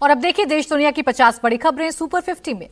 और अब देखिए देश दुनिया की 50 बड़ी खबरें सुपर 50 में।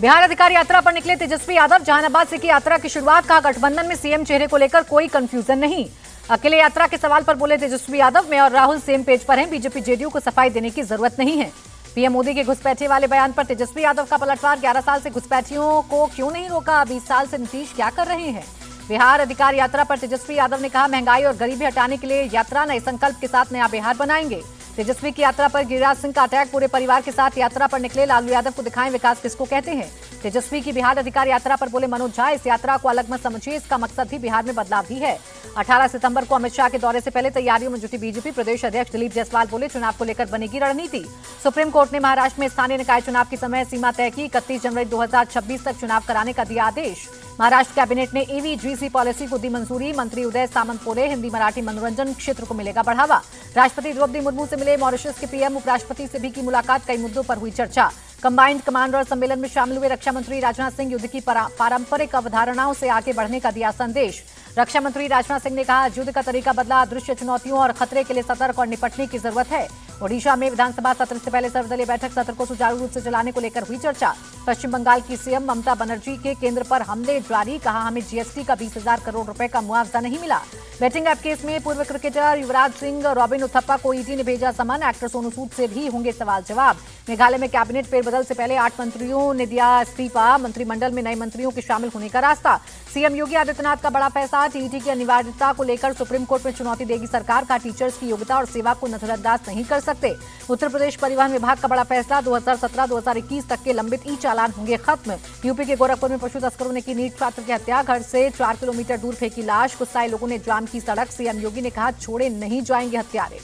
बिहार अधिकार यात्रा पर निकले तेजस्वी यादव। जहानाबाद से की यात्रा की शुरुआत। कहा गठबंधन में सीएम चेहरे को लेकर कोई कंफ्यूजन नहीं। अकेले यात्रा के सवाल पर बोले तेजस्वी यादव, मैं और राहुल सेम पेज पर हैं। बीजेपी जेडीयू को सफाई देने की जरूरत नहीं है। पीएम मोदी के घुसपैठे वाले बयान पर तेजस्वी यादव का पलटवार। 11 साल से घुसपैठियों को क्यों नहीं रोका? 20 साल से नीतीश क्या कर रहे हैं? बिहार अधिकार यात्रा पर तेजस्वी यादव ने कहा, महंगाई और गरीबी हटाने के लिए यात्रा नए संकल्प के साथ नया बिहार बनाएंगे। तेजस्वी की यात्रा पर गिरिराज सिंह का अटैक। पूरे परिवार के साथ यात्रा पर निकले लालू यादव को दिखाएं विकास किसको कहते हैं। तेजस्वी की बिहार अधिकार यात्रा पर बोले मनोज झा, इस यात्रा को अलग मत समझिए, इसका मकसद भी बिहार में बदलाव ही है। 18 सितंबर को अमित शाह के दौरे से पहले तैयारियों में जुटी बीजेपी। प्रदेश अध्यक्ष दिलीप जायसवाल बोले, चुनाव को लेकर बनेगी रणनीति। सुप्रीम कोर्ट ने महाराष्ट्र में स्थानीय निकाय चुनाव की समय सीमा तय की। 31 जनवरी 2026 तक चुनाव कराने का दिया आदेश। महाराष्ट्र कैबिनेट ने ईवीजीसी पॉलिसी को दी मंजूरी। मंत्री उदय सामंत बोले, हिंदी मराठी मनोरंजन क्षेत्र को मिलेगा बढ़ावा। राष्ट्रपति द्रौपदी मुर्मू से मिले मॉरिशस के पीएम। उपराष्ट्रपति से भी की मुलाकात। कई मुद्दों पर हुई चर्चा। कंबाइंड कमांडर सम्मेलन में शामिल हुए रक्षा मंत्री राजनाथ सिंह। युद्ध की पारंपरिक अवधारणाओं से आगे बढ़ने का दिया संदेश। रक्षा मंत्री राजनाथ सिंह ने कहा, युद्ध का तरीका बदला। दृश्य चुनौतियों और खतरे के लिए सतर्क और निपटने की जरूरत है। ओडिशा में विधानसभा सत्र से पहले सर्वदलीय बैठक। सत्र को सुचारू रूप से चलाने को लेकर हुई चर्चा। पश्चिम बंगाल की सीएम ममता बनर्जी के केंद्र पर हमले जारी। कहा, हमें जीएसटी का 20,000 करोड़ रुपए का मुआवजा नहीं मिला। बैटिंग ऐप केस में पूर्व क्रिकेटर युवराज सिंह, रॉबिन उथप्पा को ईडी ने भेजा समन। एक्टर सोनू सूद से भी होंगे सवाल जवाब। मेघालय में कैबिनेट फेरबदल से पहले 8 मंत्रियों ने दिया इस्तीफा। मंत्रिमंडल में नए मंत्रियों के शामिल होने का रास्ता। सीएम योगी आदित्यनाथ का बड़ा फैसला। टीईटी की अनिवार्यता को लेकर सुप्रीम कोर्ट में चुनौती देगी सरकार। का टीचर्स की योग्यता और सेवा को नजरअंदाज नहीं कर सकते। उत्तर प्रदेश परिवहन विभाग का बड़ा फैसला। 2017-2021 तक के लंबित ई चालान होंगे खत्म। यूपी के गोरखपुर में पशु तस्करों ने की नीट छात्र की हत्या। घर से 4 किलोमीटर दूर फेंकी लाश। गुस्साए लोगों ने जाम की सड़क। सीएम योगी ने कहा, छोड़े नहीं जाएंगे हत्यारे।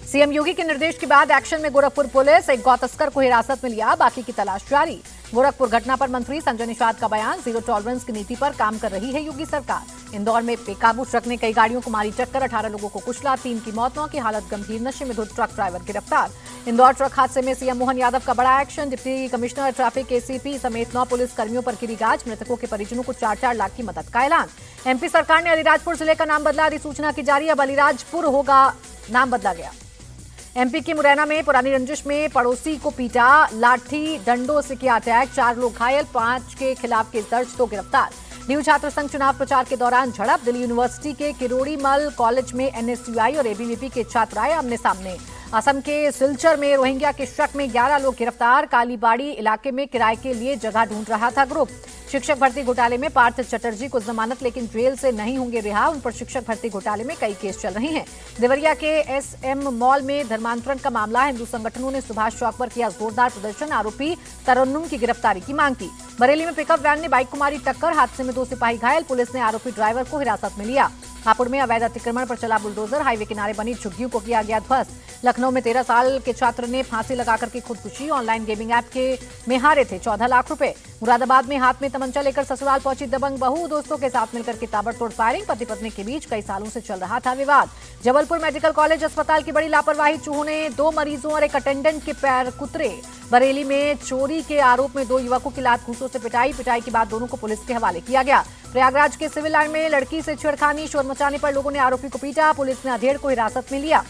सीएम योगी के निर्देश के बाद एक्शन में गोरखपुर पुलिस। एक गौ तस्कर को हिरासत में लिया, बाकी की तलाश जारी। गोरखपुर घटना पर मंत्री संजय निषाद का बयान। जीरो टॉलरेंस की नीति पर काम कर रही है योगी सरकार। इंदौर में बेकाबू ट्रक ने कई गाड़ियों को मारी टक्कर। 18 लोगों को कुचला। 3 की मौत, 9 की हालत गंभीर। नशे में धुत ट्रक ड्राइवर गिरफ्तार। इंदौर ट्रक हादसे में सीएम मोहन यादव का बड़ा action. Deputy commissioner traffic ACP समेत 9 पुलिस कर्मियों पर गिरी गाज। मृतकों के परिजनों को 4-4 लाख की मदद का ऐलान। एमपी सरकार ने अलीराजपुर जिले का नाम बदला। अधिसूचना की जारी। अब अलीराजपुर होगा, नाम बदला गया। एमपी के मुरैना में पुरानी रंजिश में पड़ोसी को पीटा। लाठी डंडों से किया अटैक। 4 लोग घायल। 5 के खिलाफ केस दर्ज, 2 गिरफ्तार। न्यू छात्र संघ चुनाव प्रचार के दौरान झड़प। दिल्ली यूनिवर्सिटी के किरोड़ीमल कॉलेज में एनएसयूआई और एबीवीपी के छात्र आए आमने सामने। असम के सिलचर में रोहिंग्या के शक में 11 लोग गिरफ्तार। कालीबाड़ी इलाके में किराए के लिए जगह ढूंढ रहा था ग्रुप। शिक्षक भर्ती घोटाले में पार्थ चटर्जी को जमानत, लेकिन जेल से नहीं होंगे रिहा। उन पर शिक्षक भर्ती घोटाले में कई केस चल रहे हैं। देवरिया के एसएम मॉल में धर्मांतरण का मामला। हिंदू संगठनों ने सुभाष चौक पर किया जोरदार प्रदर्शन। आरोपी तरन्नुम की गिरफ्तारी की मांग की। बरेली में पिकअप वैन ने बाइक को मारी टक्कर। हादसे में 2 सिपाही घायल। पुलिस ने आरोपी ड्राइवर को हिरासत में लिया। हापुड़ में अवैध अतिक्रमण पर चला बुलडोजर। हाईवे किनारे बनी झुग्गियों को किया गया ध्वस्त। लखनऊ में 13 साल के छात्र ने फांसी लगाकर की खुदकुशी। ऑनलाइन गेमिंग ऐप में हारे थे 14 लाख रुपए। मुरादाबाद में हाथ में तमंचा लेकर ससुराल पहुंची दबंग बहू। दोस्तों के साथ मिलकर की ताबड़तोड़ फायरिंग। पति पत्नी के बीच कई सालों से चल रहा था विवाद। जबलपुर मेडिकल कॉलेज अस्पताल की बड़ी लापरवाही। चूहों ने 2 मरीजों और एक अटेंडेंट के पैर कुतरे। बरेली में चोरी के आरोप में 2 युवकों की लात घूंसों से पिटाई के बाद दोनों को पुलिस के हवाले किया गया। प्रयागराज के सिविल लाइन में लड़की से छेड़खानी। शोर मचाने पर लोगों ने आरोपी को पीटा। पुलिस ने अधेड़ को हिरासत में लिया।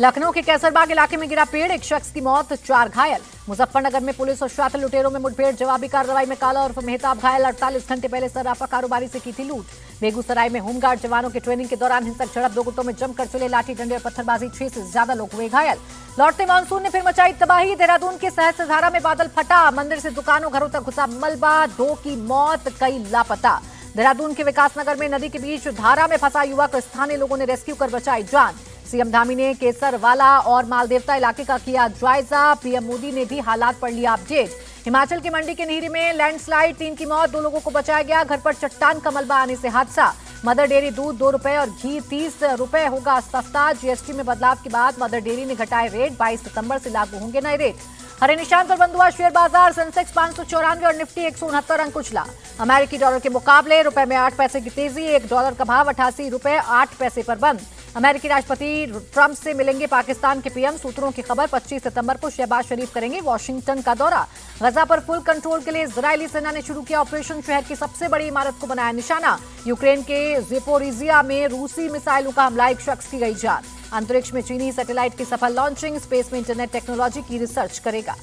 लखनऊ के कैसरबाग इलाके में गिरा पेड़। 1 शख्स की मौत, 4 घायल। मुजफ्फरनगर में पुलिस और शातिर लुटेरों में मुठभेड़। जवाबी कार्रवाई में काला और मेहताब घायल। 48 घंटे पहले सर्राफा कारोबारी से की थी लूट। बेगूसराय में होमगार्ड जवानों की ट्रेनिंग के दौरान हिंसक झड़प। 2 गुटों में जमकर चले लाठी डंडे और पत्थरबाजी। 6 से ज्यादा लोग हुए घायल। लौटते मानसून ने फिर मचाई तबाही। देहरादून के सहस्त्रधारा में बादल फटा। मंदिर से दुकानों घरों तक घुसा मलबा। 2 की मौत, कई लापता। देहरादून के विकासनगर में नदी के बीच धारा में फंसा युवक। स्थानीय लोगों ने रेस्क्यू कर बचाई जान। सीएम धामी ने केसरवाला और मालदेवता इलाके का किया जायजा। पीएम मोदी ने भी हालात पर लिया अपडेट। हिमाचल की मंडी के नीरी में लैंडस्लाइड। 3 की मौत, 2 लोगों को बचाया गया। घर पर चट्टान का मलबा आने से हादसा। मदर डेयरी दूध 2 रुपए और घी 30 रुपए होगा सस्ता। जीएसटी में बदलाव के बाद मदर डेयरी ने घटाए रेट। 22 सितंबर से लागू होंगे नए रेट। हरे निशान पर बंद हुआ शेयर बाजार। सेंसेक्स 594 और निफ्टी 169 अंक उछला। अमेरिकी डॉलर के मुकाबले रुपए में 8 पैसे की तेजी। $1 का भाव 88 रुपए 8 पैसे पर बंद। अमेरिकी राष्ट्रपति ट्रंप से मिलेंगे पाकिस्तान के पीएम। सूत्रों की खबर 25 सितंबर को शहबाज शरीफ करेंगे वॉशिंगटन का दौरा। गजा पर फुल कंट्रोल के लिए इजरायली सेना ने शुरू किया ऑपरेशन। शहर की सबसे बड़ी इमारत को बनाया निशाना। यूक्रेन के ज़ेपोरिजिया में रूसी मिसाइलों का हमला, एक शख्स की गई जान। अंतरिक्ष में चीनी सैटेलाइट की सफल लॉन्चिंग। स्पेस में इंटरनेट टेक्नोलॉजी की रिसर्च करेगा।